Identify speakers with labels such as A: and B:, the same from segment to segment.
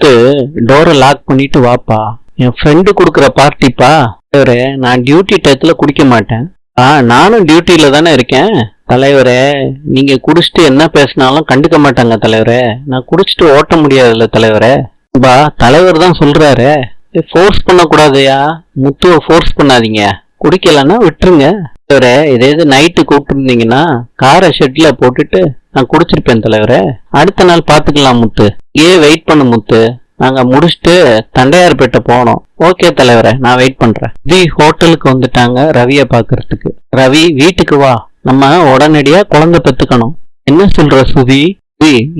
A: முத்து டோரை லாக் பண்ணிட்டு வாப்பா, என் ஃப்ரெண்டு கொடுக்குற பார்ட்டிப்பா. தலைவரே, நான் டியூட்டி டயத்துல குடிக்க மாட்டேன். நானும் டியூட்டியில தானே இருக்கேன். தலைவரே, நீங்க குடிச்சிட்டு என்ன பேசினாலும் கண்டுக்க மாட்டாங்க தலைவரே. நான் குடிச்சிட்டு ஓட்ட முடியாதுல்ல தலைவரே. தலைவர் தான் சொல்றாரு, ஃபோர்ஸ் பண்ணக்கூடாதையா, முத்துவை ஃபோர்ஸ் பண்ணாதீங்க, குடிக்கலன்னா விட்டுருங்க தலைவரே. இதே நைட்டு கூப்பிட்டுருந்தீங்கன்னா காரை ஷெட்ல போட்டுட்டு நான் குடிச்சிருப்பேன் தலைவரே. அடுத்த நாள் பாத்துக்கலாம் முத்து, வெயிட் பண்ணு முத்து, நாங்க முடிச்சுட்டு தண்டையார்பேட்டை போனோம். ஓகே தலைவரே, நான் வெயிட் பண்றேன். ஹோட்டலுக்கு வந்துட்டாங்க ரவிய பாக்குறதுக்கு. ரவி, வீட்டுக்கு வா, நம்ம உடனடியா குழந்தை பெத்துக்கணும். என்ன சொல்ற சுதி?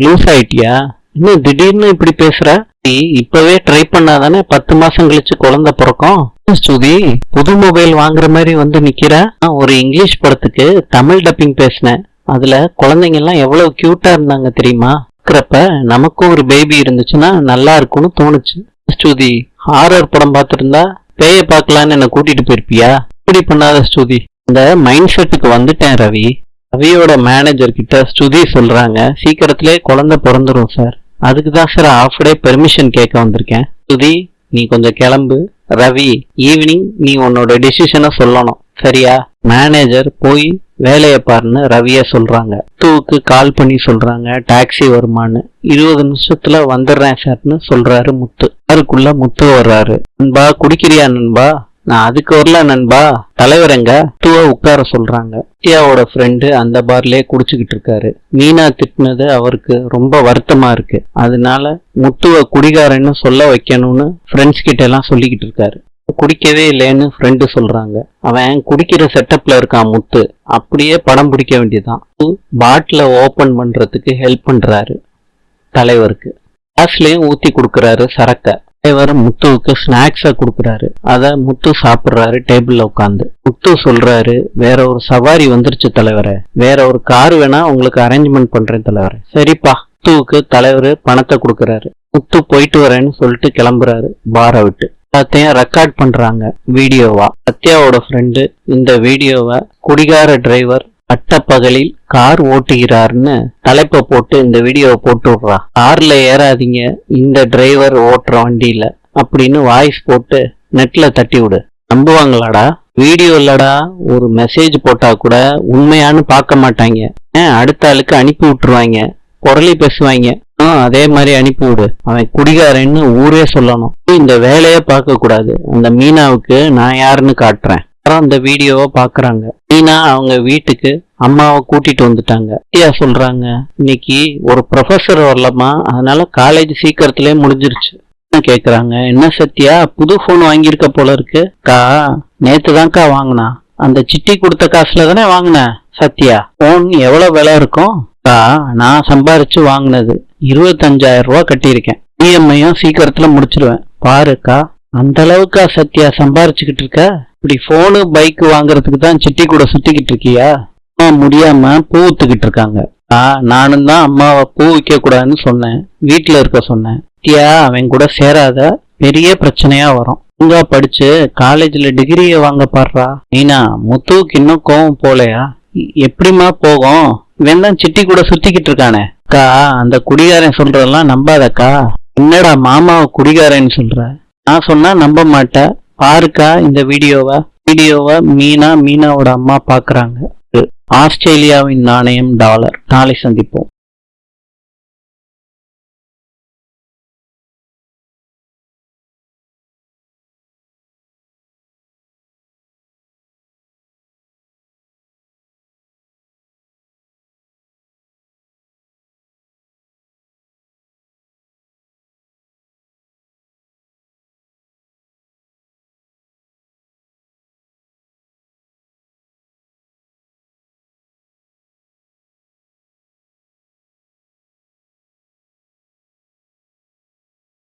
A: லூஸ் ஆயிட்டியா? இன்னும் திடீர்னு இப்படி பேசுற? நீ இப்பவே ட்ரை பண்ணாதானே 10 மாசம் கழிச்சு குழந்தை பிறக்கும். சுதி, புது மொபைல் வாங்குற மாதிரி வந்து நிக்கிற. ஒரு இங்கிலீஷ் படத்துக்கு தமிழ் டப்பிங் பேசினேன். அதுல குழந்தைங்க எல்லாம் எவ்வளவு கியூட்டா இருந்தாங்க தெரியுமா? நமக்கும் ஒரு பேபி இருந்துச்சுன்னா நல்லா இருக்கும்னு தோணுச்சு. ஸ்ருதி, ஹாரர் படம் பார்த்திருந்தா பேய பார்க்கலான்னு என்ன கூட்டிட்டு போயிருப்பியா? இப்படி பண்ணாத ஸ்ருதி, இந்த மைண்ட் செட்டுக்கு வந்துட்டேன் ரவி. ரவியோட மேனேஜர் கிட்ட ஸ்ருதி சொல்றாங்க, சீக்கிரத்திலே குழந்தை பிறந்துரும் சார். அதுக்குதான் சார் ஹாஃப் டே பெர்மிஷன் கேட்க வந்திருக்கேன். ஸ்ருதி, நீ கொஞ்சம் கிளம்பு. ரவி, ஈவினிங் நீ உன்னோட டிசிஷனை சொல்லணும், சரியா? மேனேஜர் போய் வேலையை பாருன்னு ரவிய சொல்றாங்க. முத்துவுக்கு கால் பண்ணி சொல்றாங்க டாக்ஸி வருமானு. 20 நிமிஷத்துல வந்துடுறேன் சார்னு சொல்றாரு முத்து. அதுக்குள்ள முத்து வர்றாரு. நண்பா, குடிக்கிறியா நண்பா? நான் அதுக்கு வரல நண்பா. தலைவர் எங்க? முத்துவ உட்கார சொல்றாங்க. சத்யாவோட ஃப்ரெண்டு அந்த பார்லயே குடிச்சுக்கிட்டு இருக்காரு. மீனா திட்டினது அவருக்கு ரொம்ப வருத்தமா இருக்கு. அதனால முத்துவ குடிகாரன்னு சொல்ல வைக்கணும்னு ஃப்ரெண்ட்ஸ் கிட்ட எல்லாம் சொல்லிக்கிட்டு இருக்காரு. குடிக்கவே இல்லைன்னு ஃப்ரெண்டு சொல்றாங்க. அவன் குடிக்கிற செட்டப்ல இருக்கான் முத்து. அப்படியே படம் பிடிக்க வேண்டியதான். பாட்டில ஓபன் பண்றதுக்கு ஹெல்ப் பண்றாரு தலைவருக்கு. கிளாஸ்லயும் ஊத்தி கொடுக்கறாரு சரக்க. தலைவர் முத்துவுக்கு ஸ்நாக்ஸா கொடுக்கறாரு. அத முத்து சாப்பிடுறாரு டேபிள்ல உட்காந்து. முத்து சொல்றாரு, வேற ஒரு சவாரி வந்துருச்சு தலைவரே, வேற ஒரு கார் வேணா உங்களுக்கு அரேஞ்ச்மெண்ட் பண்றேன் தலைவரே. சரிப்பா. முத்துவுக்கு தலைவர் பணத்தை கொடுக்கறாரு. முத்து போயிட்டு வரேன்னு சொல்லிட்டு கிளம்புறாரு பாரை விட்டு. எல்லாத்தையும் ரெக்கார்ட் பண்றாங்க வீடியோவா. சத்யாவோட ஃப்ரெண்டு இந்த வீடியோவை குடிகார டிரைவர் பட்டப்பகலில் கார் ஓட்டுகிறார்னு தலைப்பை போட்டு இந்த வீடியோவை போட்டு விடுறா. கார்ல ஏறாதீங்க, இந்த டிரைவர் ஓட்டுற வண்டியில அப்படின்னு வாய்ஸ் போட்டு நெட்ல தட்டி விடு. நம்புவாங்களாடா? வீடியோ இல்லடா, ஒரு மெசேஜ் போட்டா கூட உண்மையானு பார்க்க மாட்டாங்க. அடுத்த ஆளுக்கு அனுப்பி விட்டுருவாங்க, குரலி பேசுவாங்க. அதே மாதிரி அனுப்பிவிடு. அவன் குடிகாரன்னு ஊரே சொல்லணும். இந்த வேலைய பார்க்க கூடாது. அந்த மீனாவுக்கு நான் யாருன்னு காட்டுறேன். அந்த வீடியோவை பாக்குறாங்க. மீனா அவங்க வீட்டுக்கு அம்மாவை கூட்டிட்டு வந்துட்டாங்க. சத்யா சொல்றாங்க, இன்னைக்கு ஒரு ப்ரொஃபசர் வரலமா, அதனால காலேஜ் சீக்கிரத்திலே முடிஞ்சிருச்சு கேக்குறாங்க. என்ன சத்யா, புது போன் வாங்கியிருக்க போல இருக்கு? நேத்துதான்க்கா வாங்கினா. அந்த சிட்டி கொடுத்த காசுல தானே வாங்கின சத்யா. போன் எவ்வளவு விலை இருக்கும்? நான் சம்பாரிச்சு வாங்கினது 25,000 ரூபா கட்டியிருக்கேன். இஎம்ஐயும் சீக்கிரத்துல முடிச்சிருவேன். பாருக்கா, அந்த அளவுக்கா சத்யா சம்பாரிச்சுக்கிட்டு இருக்க? இப்படி போனு பைக் வாங்குறதுக்கு தான் சிட்டி கூட சுத்திக்கிட்டு இருக்கியா? முடியாம பூ வித்துக்கிட்டு இருக்காங்க. நானும் தான் அம்மாவை பூ விற்க கூடாதுன்னு சொன்னேன், வீட்டுல இருக்க சொன்னேன். சத்யா, அவன் கூட சேராத, பெரிய பிரச்சனையா வரும். ஒழுங்கா படிச்சு காலேஜ்ல டிகிரியை வாங்க பாடுறா. நீனா, முத்துவுக்கு இன்னும் கோவம் போலையா? எப்படிமா போகும்? இவன் தான் சிட்டி கூட சுத்திக்கிட்டு இருக்கானே. அக்கா, அந்த குடிகாரன் சொல்றதெல்லாம் நம்பாதக்கா. என்னடா மாமாவை குடிகாரன்னு சொல்ற? நான் சொன்னா நம்ப மாட்டேன். பாருக்கா இந்த வீடியோவை மீனாவோட அம்மா பாக்குறாங்க. ஆஸ்திரேலியாவின் நாணயம் $. நாளை சந்திப்போம்.